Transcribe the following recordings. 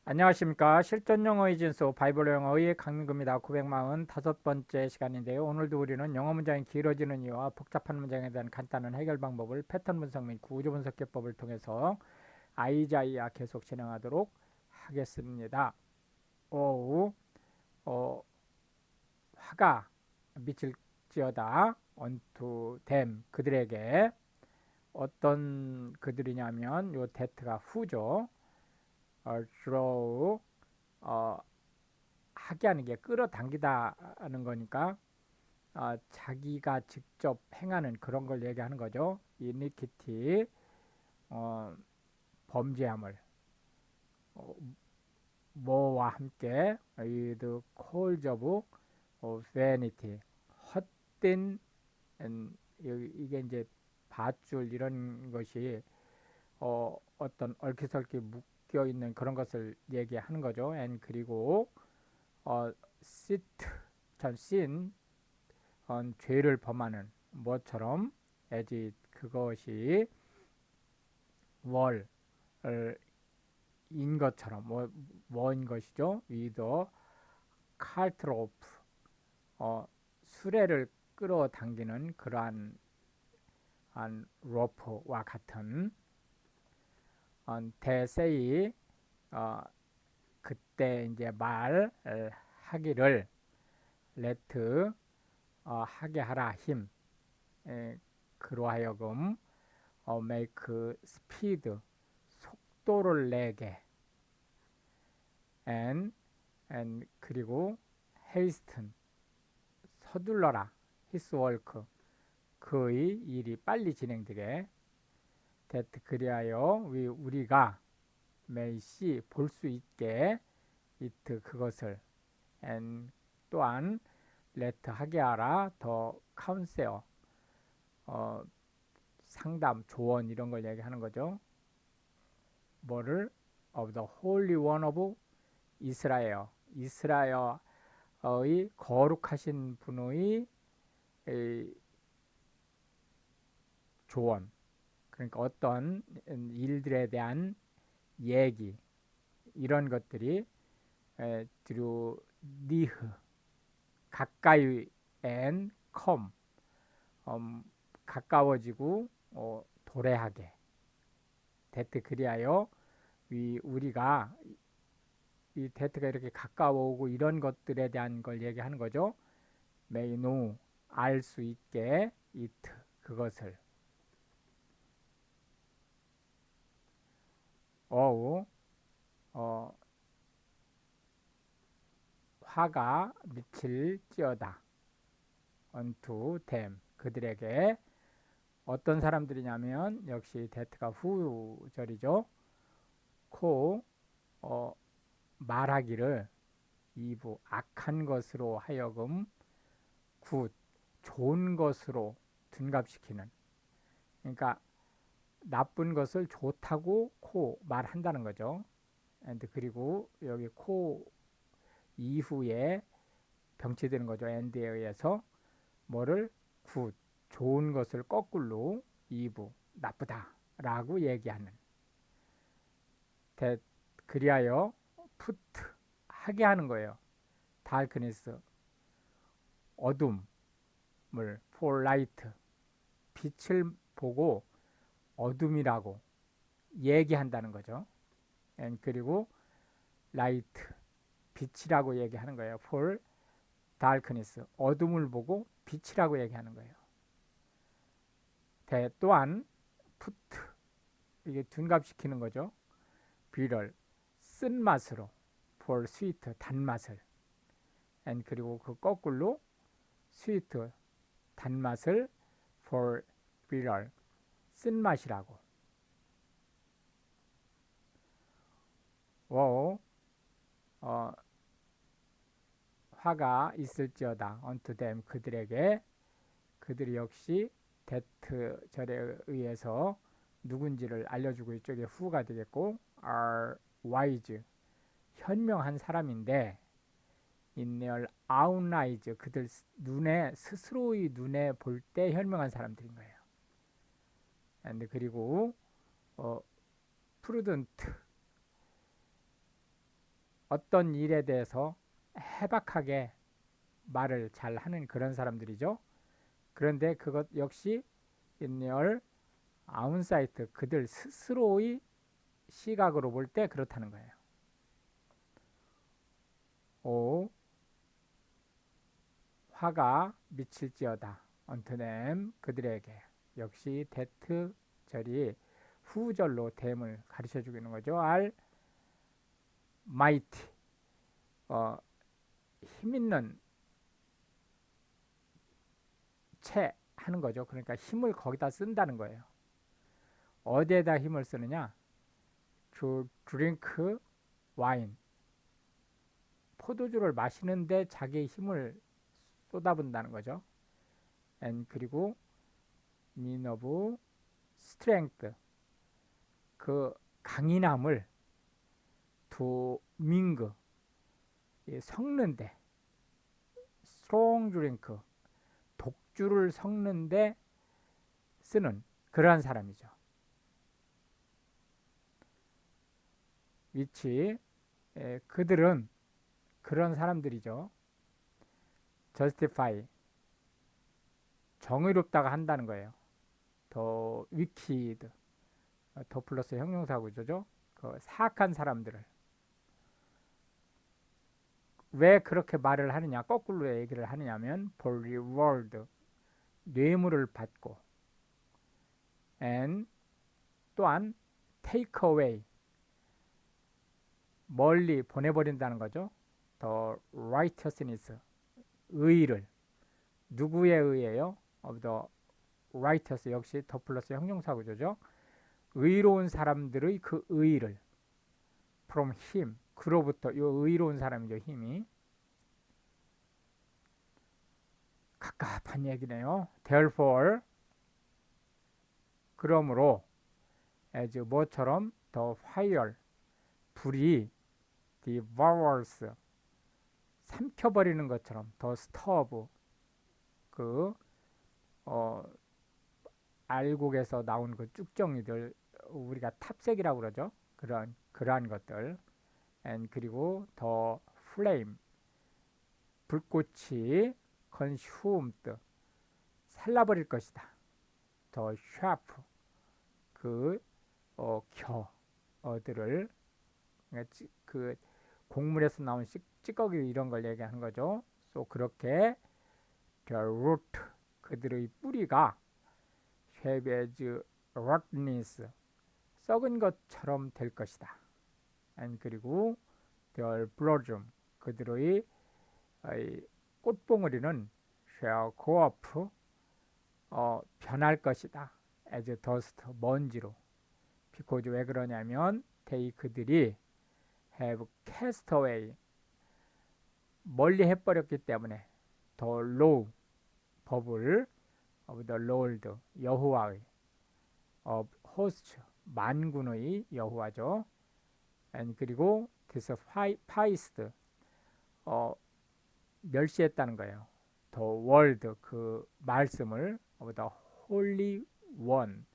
안녕하십니까. 실전 영어의 진수 바이블 영어의 강민구입니다. 945번째 시간인데요. 오늘도 우리는 영어 문장이 길어지는 이유와 복잡한 문장에 대한 간단한 해결 방법을 패턴 분석 및 구조 분석 기법을 통해서 아이자이아 계속 진행하도록 하겠습니다. 오후 화가 미칠지어다 unto them 그들에게. 어떤 그들이냐면 요 that가 who죠. draw 하게 하는 게 끌어당기다는 거니까 자기가 직접 행하는 그런 걸 얘기하는 거죠. iniquity 범죄함을 어, 뭐와 함께 with cause of vanity 헛된 이게 이제 밧줄 이런 것이 어떤 얽히설키 묶여 있는 그런 것을 얘기하는 거죠. and 그리고 sit 전 sin 죄를 범하는 뭐처럼 as 그것이 월 인 것처럼 뭐인 것이죠. with cart rope 수레를 끌어당기는 그러한 로프와 같은 대세이 그때 이제 말하기를 let 하게 하라 힘 그로하여금 make speed 속도를 내게 and 그리고 hasten 서둘러라 his work 그의 일이 빨리 진행되게 that 그리하여 우리가 may see 볼 수 있게 it 그것을 and 또한 let 하게 하라 더 counsel 상담 조언 이런 걸 얘기하는 거죠. 뭐를 of the holy one of 이스라엘 이스라엘의 거룩하신 분의 조언 그러니까 어떤 일들에 대한 얘기 이런 것들이 through near 가까이 and come 가까워지고 도래하게 that 그리하여 우리가 이 that가 이렇게 가까워오고 이런 것들에 대한 걸 얘기하는 거죠. may know 알 수 있게 it 그것을 어우 화가 미칠지어다 unto them 그들에게. 어떤 사람들이냐면 역시 that가 후절이죠. 코 말하기를 이부 악한 것으로 하여금 굿 좋은 것으로 둔갑시키는 그러니까 나쁜 것을 좋다고 코 말한다는 거죠. and 그리고 여기 코 이후에 병치되는 거죠. and에 의해서 뭐를 굿 좋은 것을 거꾸로 이부 나쁘다라고 얘기하는 that 그리하여 put 하게 하는 거예요. darkness 어둠을 for light 빛을 보고 어둠이라고 얘기한다는 거죠. and 그리고 light 빛이라고 얘기하는 거예요. for darkness 어둠을 보고 빛이라고 얘기하는 거예요. 또한 put 이게 둔갑시키는 거죠. 비를 쓴맛으로 for sweet 단맛을 and 그리고 그 거꾸로 sweet 단맛을 for bitter 쓴맛이라고. 화가 있을지어다 unto them 그들에게. 그들이 역시 that 절에 의해서 누군지를 알려주고 이쪽에 who가 되겠고 are wise 현명한 사람인데 in their own eyes 그들 눈에 스스로의 눈에 볼 때 현명한 사람들인 거예요. and 그리고 prudent 어떤 일에 대해서 해박하게 말을 잘 하는 그런 사람들이죠. 그런데 그것 역시 in your own sight, 그들 스스로의 시각으로 볼 때 그렇다는 거예요. 5. 화가 미칠지어다 unto them, 그들에게. 역시 that 절이 후절로 them을 가르쳐 주고 있는 거죠. are mighty, 힘 있는 채 하는 거죠. 그러니까 힘을 거기다 쓴다는 거예요. 어디에다 힘을 쓰느냐? to drink wine, 포도주를 마시는데 자기의 힘을 쏟아붓는다는 거죠. and 그리고 mean of strength, 그 강인함을 to ming, 섞는데, strong drink, 독주를 섞는데 쓰는 그러한 사람이죠. which, 그들은 그런 사람들이죠. justify, 정의롭다가 한다는 거예요. 더 wicked, 더 플러스 형용사 구조죠. 그 사악한 사람들을. 왜 그렇게 말을 하느냐, 거꾸로 얘기를 하느냐면 for reward, 뇌물을 받고, and 또한 take away, 멀리 보내버린다는 거죠. the righteousness, 의의를. 누구에 의해요? of the righteous, 역시 더 플러스 형용사 구조죠. 의로운 사람들의 그 의의를 from him, 그로부터. 이 의로운 사람이죠. 힘이 갑갑한 얘기네요. therefore, 그러므로, as 뭐처럼 the fire, 불이 devours, 삼켜버리는 것처럼 the stove, 그 알곡에서 나온 그 쭉정이들, 우리가 탑색이라고 그러죠. 그러한 것들. and 그리고 the flame, 불꽃이 consumed, 살라버릴 것이다. the sharp, 그 겨들을, 그 곡물에서 나온 찌꺼기 이런 걸 얘기하는 거죠. so 그렇게 the root, 그들의 뿌리가 have as rottenness, 썩은 것처럼 될 것이다. and 그리고 their blossom, 그들의 꽃봉오리는 shall go up, 변할 것이다. as dust, 먼지로. because 왜 그러냐면 they, 그들이 have cast away, 멀리 해버렸기 때문에 the law, 법을 of the Lord, 여호와의, of hosts, 만군의 여호와죠. and 그리고 despised, 멸시했다는 거예요. the word, 그 말씀을 of the holy one,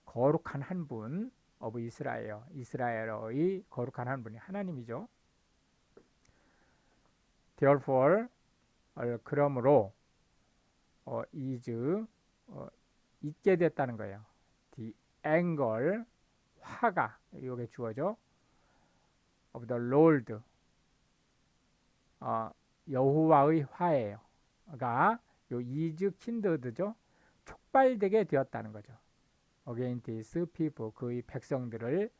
거룩한 한 분, of 이스라엘, 이스라엘의 거룩한 한 분이 하나님이죠. therefore, 그러므로, is, 있게 됐다는 거예요. the anger, 화가, 이게 주어져. of the Lord, 여호와의 화예요. 가 요 is kindled죠. 촉발되게 되었다는 거죠. against his people, 그의 백성들을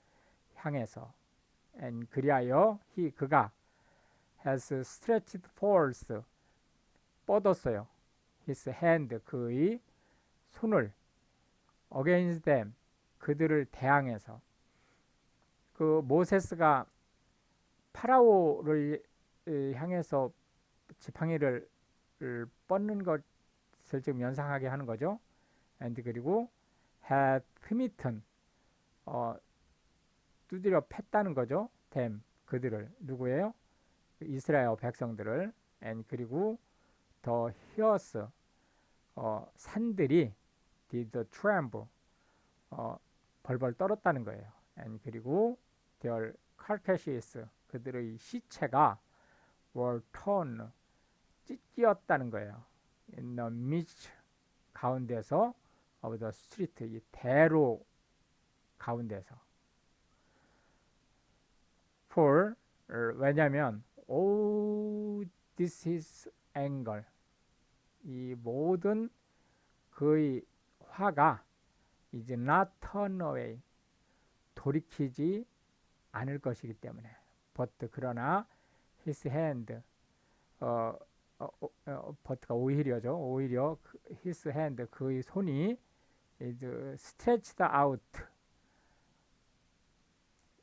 향해서. and 그리하여 그가 has stretched forth, 뻗었어요. his hand, 그의 손을 against them, 그들을 대항해서. 그 모세스가 파라오를 향해서 지팡이를 뻗는 것을 지금 연상하게 하는 거죠. and 그리고 had smitten, 두드려 팼다는 거죠. them, 그들을. 누구예요? 이스라엘 백성들을. and 그리고 the hills, 산들이 did tremble, 벌벌 떨었다는 거예요. and 그리고 their carcasses, 그들의 시체가 were torn, 찢겼다는 거예요. in the midst, 가운데서 of the street, 이 대로 가운데서. for, 왜냐면 oh this is anger, 이 모든 그의 화가 is not turn away, 돌이키지 않을 것이기 때문에. but, 그러나 his hand, but가 오히려죠. 오히려 his hand, 그의 손이 is stretched out,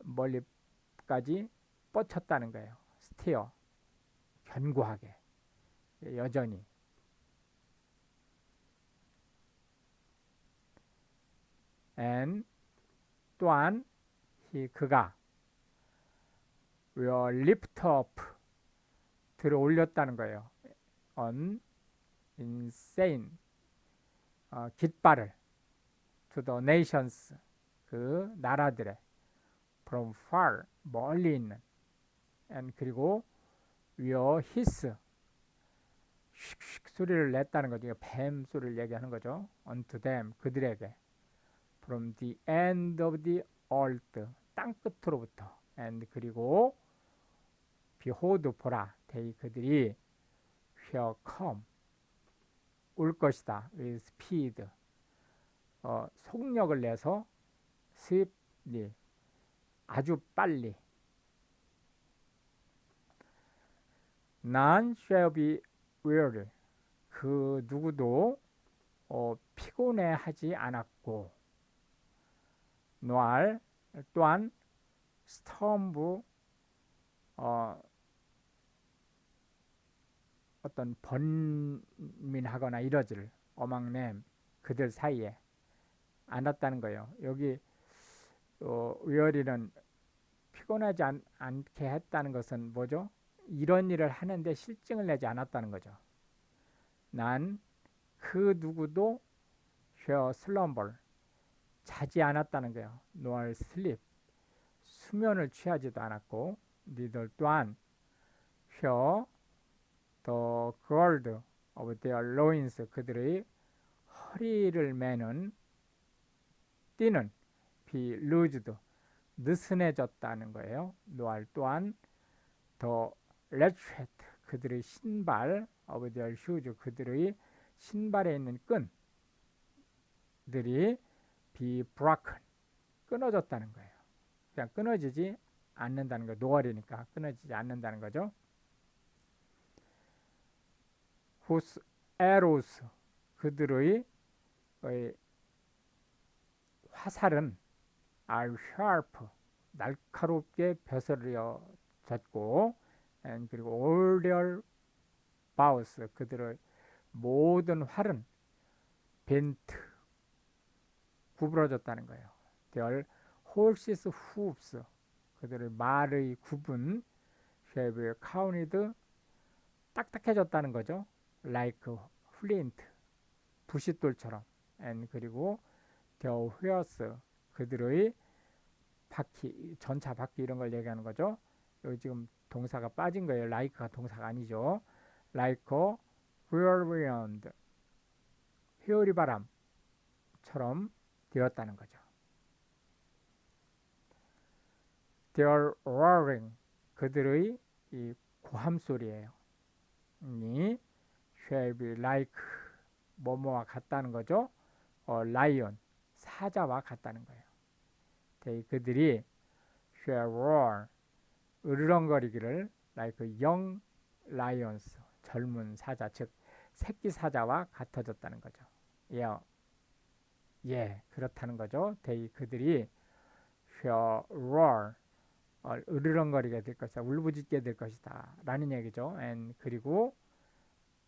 멀리까지 뻗쳤다는 거예요. still, 견고하게, 여전히. and, 또한 그가 will lift up, 들어 올렸다는 거예요. on insane, 깃발을 to the nations, 그 나라들의 from far, 멀리 있는, and, 그리고 will hiss, 슉슉 소리를 냈다는 거죠. 뱀 소리를 얘기하는 거죠. unto them, 그들에게 from the end of the earth, 땅 끝으로부터, and, 그리고 behold, 보라, they, 그들이 shall come, 올 것이다, with speed, 속력을 내서 swiftly, 아주 빨리. none shall be weary, 그 누구도 피곤해하지 않았고, nor, 또한 storm, 어떤 번민하거나 이러지를, among them, 그들 사이에 않았다는 거예요. 여기 weary는 피곤하지 않게 했다는 것은 뭐죠? 이런 일을 하는데 실증을 내지 않았다는 거죠. 난 그 누구도 shall slumber, 자지 않았다는 거예요. nor sleep, 수면을 취하지도 않았고, 니들 또한 shall the gird of their loins, 그들의 허리를 매는, 띠는 be loosed, 느슨해졌다는 거예요. nor, 또한 the latchet, 그들의 신발 of their shoes, 그들의 신발에 있는 끈들이 be broken, 끊어졌다는 거예요. 그냥 끊어지지 않는다는 거, 노월이니까 끊어지지 않는다는 거죠. whose arrows, 그들의 화살은 are sharp, 날카롭게 벼슬려졌고, and, 그리고 all their bows, 그들의 모든 활은 bent, 구부러졌다는 거예요. their horses hooves, 그들의 말의 굽은 shall be counted, 딱딱해졌다는 거죠. like flint, 부싯돌처럼. and, 그리고 their wheels, 그들의 바퀴, 전차 바퀴 이런 걸 얘기하는 거죠. 여기 지금 동사가 빠진 거예요. like가 동사가 아니죠. like whirlwind, 회오리 바람처럼 되었다는 거죠. their roaring, 그들의 이 고함 소리예요. 이 shall be like, 뭐뭐와 같다는 거죠. lion, 사자와 같다는 거예요. 그들이 shall roar, 으르렁거리기를 like young lions, 젊은 사자, 즉 새끼 사자와 같아졌다는 거죠. 예, 그렇다는 거죠. 그들이 shall roar, 으르렁거리게 될 것이다, 울부짖게 될 것이다 라는 얘기죠. and, 그리고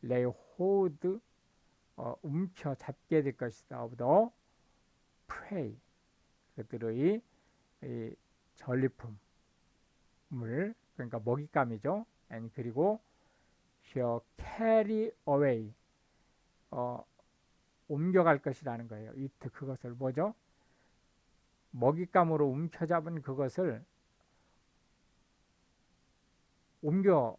lay hold, 움켜 잡게 될 것이다 of the prey, 그들의 이 전리품을, 그러니까 먹잇감이죠. and, 그리고 shall carry away, 옮겨갈 것이라는 거예요. it, 그것을 뭐죠? 먹잇감으로 움켜잡은 그것을 옮겨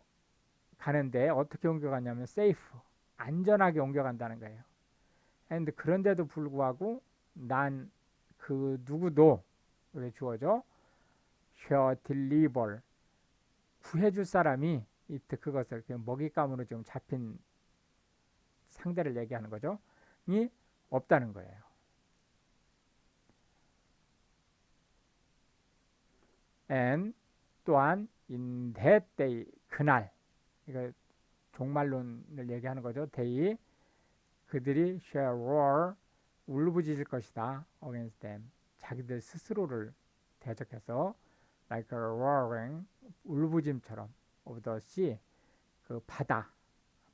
가는데 어떻게 옮겨가냐면 safe, 안전하게 옮겨간다는 거예요. and 그런데도 불구하고 난 그 누구도 왜 주어져? shall deliver, 구해줄 사람이 it, 그것을 먹잇감으로 지금 잡힌 상대를 얘기하는 거죠. 이 없다는 거예요. and 또한 in that day, 그날, 이거 종말론을 얘기하는 거죠. day, 그들이 shall roar, 울부짖을 것이다. against them, 자기들 스스로를 대적해서 like a roaring, 울부짐처럼 of the sea, 그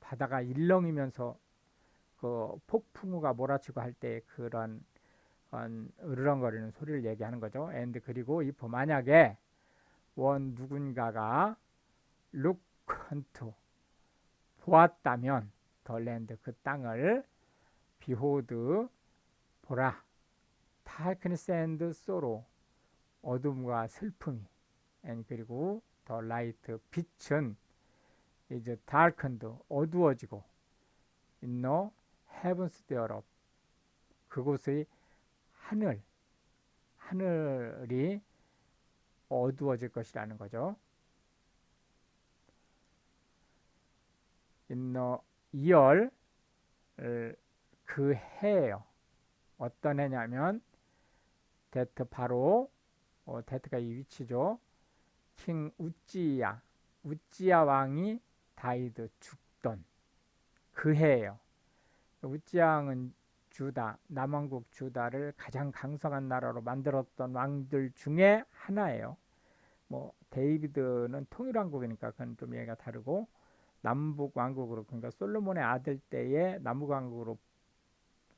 바다가 일렁이면서 그 폭풍우가 몰아치고 할 때 그런 으르렁거리는 소리를 얘기하는 거죠. and 그리고 if 만약에 원 누군가가 look unto, 보았다면 the land, 그 땅을 behold, 보라, darkness and sorrow, 어둠과 슬픔이, and 그리고 the light, 빛은 is darkened, 어두워지고 in the heavens thereof, 그곳의 하늘이 어두워질 것이라는 거죠. in the year, 그 해예요. 어떤 해냐면 that, 바로 that가 이 위치죠. king 우찌야 왕이 died, 죽던 그 해예요. 우찌야 왕은 주다, 남왕국 주다를 가장 강성한 나라로 만들었던 왕들 중에 하나예요. 뭐 데이비드는 통일왕국이니까 그건 좀 얘기가 다르고, 남북 왕국으로, 그러니까 솔로몬의 아들 때의 남북 왕국으로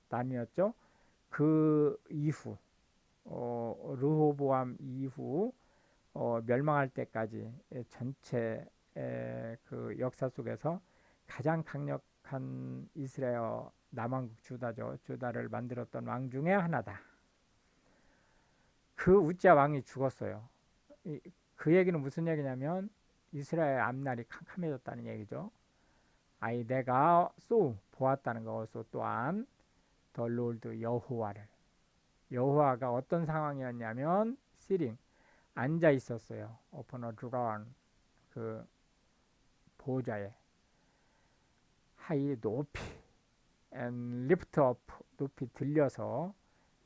나뉘었죠. 그 이후 르호보암 이후 멸망할 때까지 전체 그 역사 속에서 가장 강력한 이스라엘 남왕국 주다죠. 주다를 만들었던 왕 중에 하나다. 그 우찌야 왕이 죽었어요. 그 얘기는 무슨 얘기냐면 이스라엘 앞날이 캄캄해졌다는 얘기죠. 내가 보았다는 것으로 또한 더 롤드, 여호와가 어떤 상황이었냐면 sitting, 앉아 있었어요. upon a throne, 그 보좌에, high, 높이, and lift up, 높이 들려서,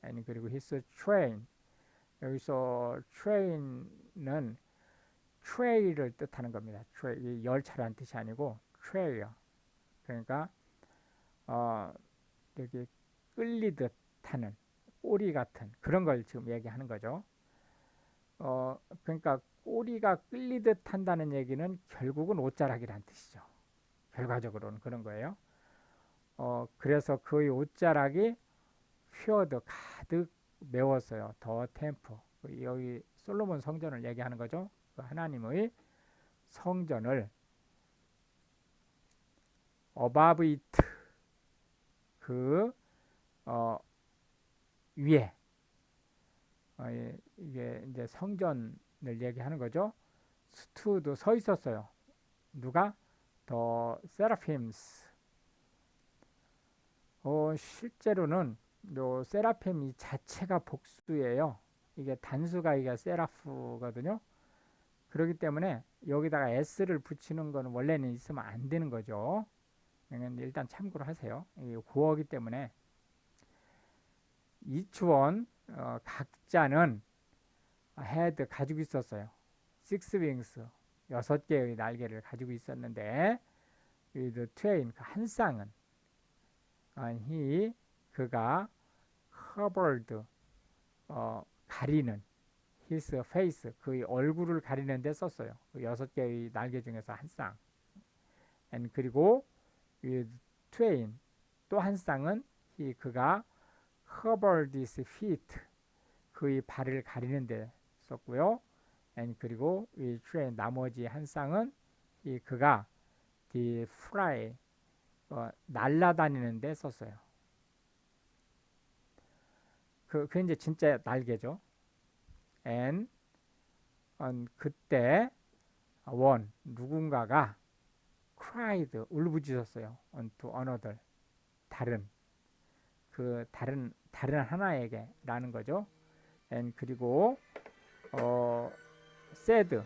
and 그리고 his train, 여기서 train은 트레이를 뜻하는 겁니다. 트레이, 열차라는 뜻이 아니고 트레이요. 그러니까 여기 끌리듯 타는, 꼬리 같은 그런 걸 지금 얘기하는 거죠. 그러니까 꼬리가 끌리듯 탄다는 얘기는 결국은 옷자락이란 뜻이죠. 결과적으로는 그런 거예요. 그래서 그의 옷자락이 휘어도 가득 메웠어요. 더 템프, 여기 솔로몬 성전을 얘기하는 거죠. 그 하나님의 성전을 above it, 그 위에, 이게 이제 성전을 얘기하는 거죠. 스투도 서 있었어요. 누가? 더 세라핌스. 실제로는 요 세라핌 이 자체가 복수예요. 이게 단수가 이게 세라프거든요. 그렇기 때문에 여기다가 s를 붙이는 거는 원래는 있으면 안 되는 거죠. 일단 참고로 하세요. 이게 고어기 때문에. 이추원, 각자는 had, 가지고 있었어요. six wings, 6개의 날개를 가지고 있었는데, with twain, 한 쌍은 그가 covered, 가리는 his face, 그의 얼굴을 가리는 데 썼어요. 그 6개의 날개 중에서 한 쌍. and 그리고 with twain, 또 한 쌍은 그가 covered his feet, 그의 발을 가리는 데 썼고요. and 그리고 with twain, 나머지 한 쌍은 그가 the fly, 날아다니는 데 썼어요. 그 이제 진짜 날개죠. and 그때 원 누군가가 cried 울부짖었어요. unto another 다른 다른 하나에게라는 거죠. and 그리고 said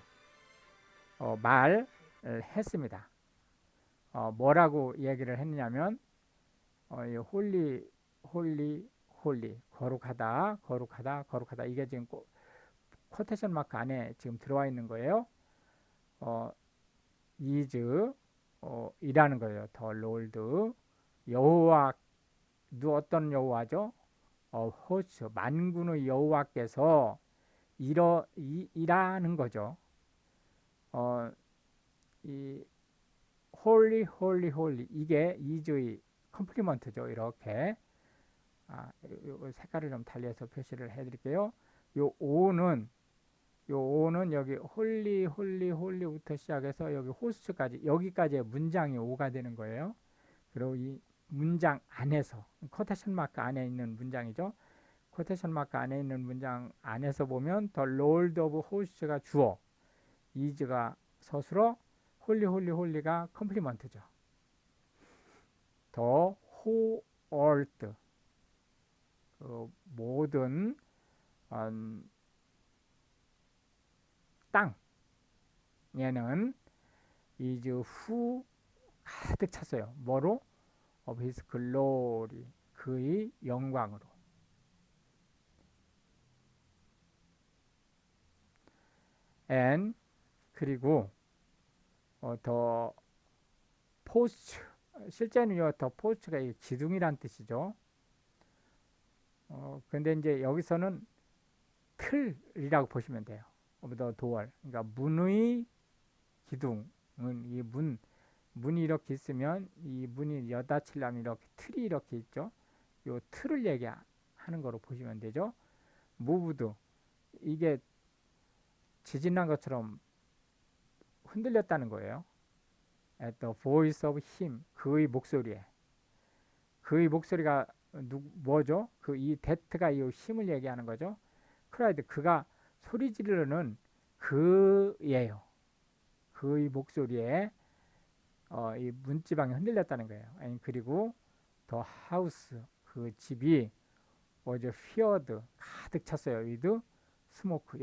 말을 했습니다. 뭐라고 얘기를 했냐면 홀리 홀리 홀리 거룩하다 거룩하다 거룩하다 이게 지금 쿼테이션 마크 안에 지금 들어와 있는 거예요. is 이라는 거예요. 더 롤드 여호와 어떤 여호와죠? 호스 만군의 여호와께서 이라는 거죠. 이 홀리 홀리 홀리 이게 is의 컴플리먼트죠. 이렇게 요 색깔을 좀 달리해서 표시를 해드릴게요. 요 오는 여기 홀리 홀리 홀리부터 시작해서 여기 호스트까지 여기까지의 문장이 오가 되는 거예요. 그리고 이 문장 안에서 코테이션 마크 안에 있는 문장이죠. 코테이션 마크 안에 있는 문장 안에서 보면 더 롤드 오브 호스트가 주어, is가 서술어, 홀리 홀리 홀리가 컴플리먼트죠. 더 호얼트 모든 땅 얘는 is who 가득 찼어요. 뭐로? of his glory 그의 영광으로. and 그리고 더 포스트 실제는요 더 포스트가 기둥이란 뜻이죠. 근데 이제 여기서는 틀이라고 보시면 돼요. of the door 그러니까 문의 기둥은 이 문이 이렇게 있으면 이 문이 여닫히려면 이렇게 틀이 이렇게 있죠. 요 틀을 얘기하는 거로 보시면 되죠. 무브드 이게 지진난 것처럼 흔들렸다는 거예요. At the voice of him 그의 목소리에 그의 목소리가 뭐죠? 이 데트가 이 힘을 얘기하는 거죠. 크라이드 그가 소리 지르는 그예요. 그의 목소리에 이 문지방이 흔들렸다는 거예요. 그리고 더 하우스 그 집이 was filled 가득 찼어요. with smoke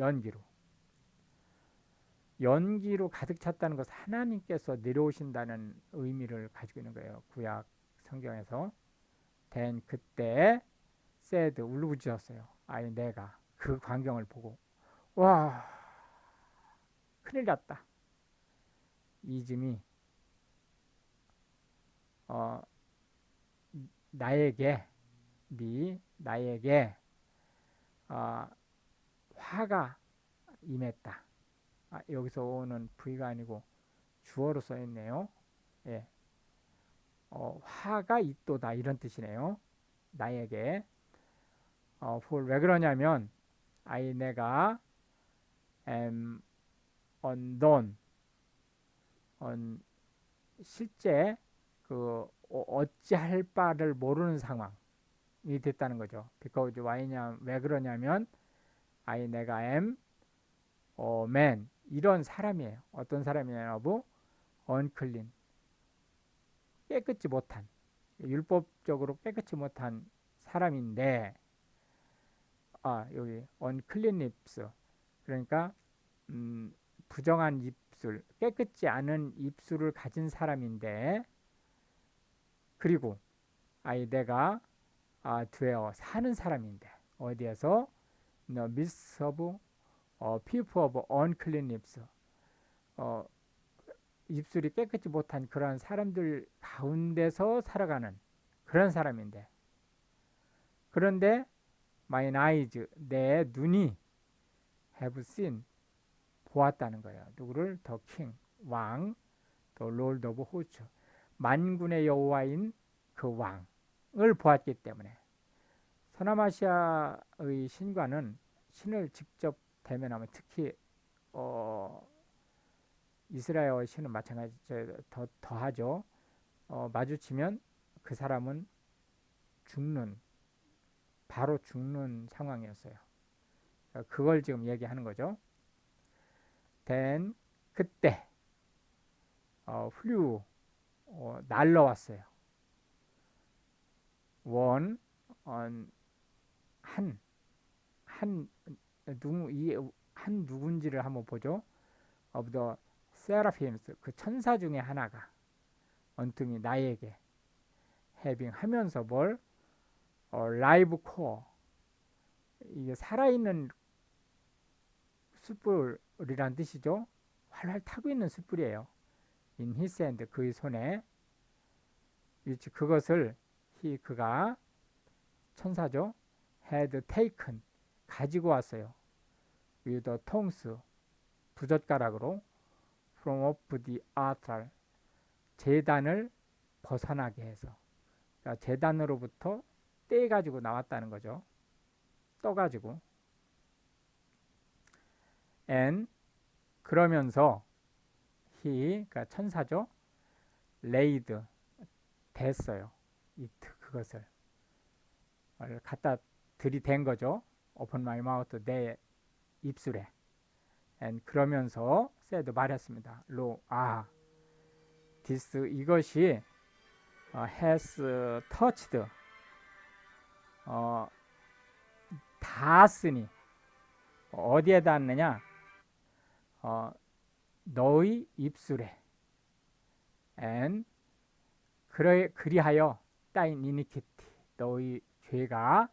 연기로 가득 찼다는 것은 하나님께서 내려오신다는 의미를 가지고 있는 거예요. 구약 성경에서. then 그때 said 울부짖었어요. 내가 그 광경을 보고 와 큰일 났다. 이즘이 나에게 화가 임했다. 여기서 오는 V가 아니고 주어로 써 있네요. 예. 화가 있도다 이런 뜻이네요. 나에게. 왜 그러냐면 내가 am undone 실제 어찌할 바를 모르는 상황이 됐다는 거죠. because 왜 그러냐면 내가 am man 이런 사람이에요. 어떤 사람이냐고 unclean 깨끗이 못한 율법적으로 깨끗이 못한 사람인데 여기 unclean lips 그러니까 부정한 입술 깨끗지 않은 입술을 가진 사람인데 그리고 내가 되어 사는 사람인데 어디에서 the midst of people of unclean lips 입술이 깨끗이 못한 그런 사람들 가운데서 살아가는 그런 사람인데 그런데 my eyes 내 눈이 have seen 보았다는 거예요. 누구를? 더 킹 왕 더 롤드 오브 호스 만군의 여호와인 그 왕을 보았기 때문에 서남아시아의 신과는 신을 직접 대면하면 특히 이스라엘 신은 마찬가지로 더하죠. 마주치면 그 사람은 바로 죽는 상황이었어요. 그걸 지금 얘기하는 거죠. then 그때 flew, 날라왔어요. one, 한, 한 누군지를 한번 보죠. of the seraphims, 그 천사 중에 하나가 언등이 나에게 having 하면서 뭘 live core, 이게 살아있는 숯불이란 뜻이죠. 활활 타고 있는 숯불이에요. in his hand, 그의 손에 which, 그것을 그가 천사죠. had taken, 가지고 왔어요. with the tongs, 부젓가락으로 from off the altar, 제단을 벗어나게 해서, 그러니까 제단으로부터 떼가지고 나왔다는 거죠. 떠가지고. and, 그러면서 he, 그러니까 천사죠. laid, 댔어요. 그것을 갖다 들이댄 거죠. open my mouth, 내 입술에. and, 그러면서 said, 말했습니다. lo, this, 이것이 has touched, 닿았으니, 어디에 닿았느냐, 너의 입술에. and, 그리하여 thine iniquity, 너의 죄가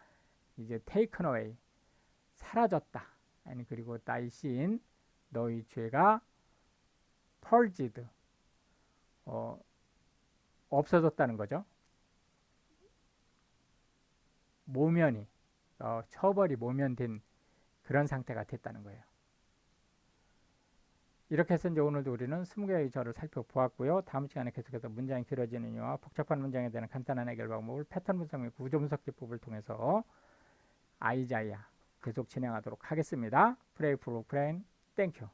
이제 taken away, 사라졌다. and, 그리고 thy sin, 너의 죄가 purged, 없어졌다는 거죠. 모면이, 처벌이 모면된 그런 상태가 됐다는 거예요. 이렇게 해서 이제 오늘도 우리는 20개의 절을 살펴보았고요. 다음 시간에 계속해서 문장이 길어지는 이유와 복잡한 문장에 대한 간단한 해결 방법을 패턴 분석 및 구조 분석 기법을 통해서 아이자야 계속 진행하도록 하겠습니다. Pray for Ukraine. Thank you.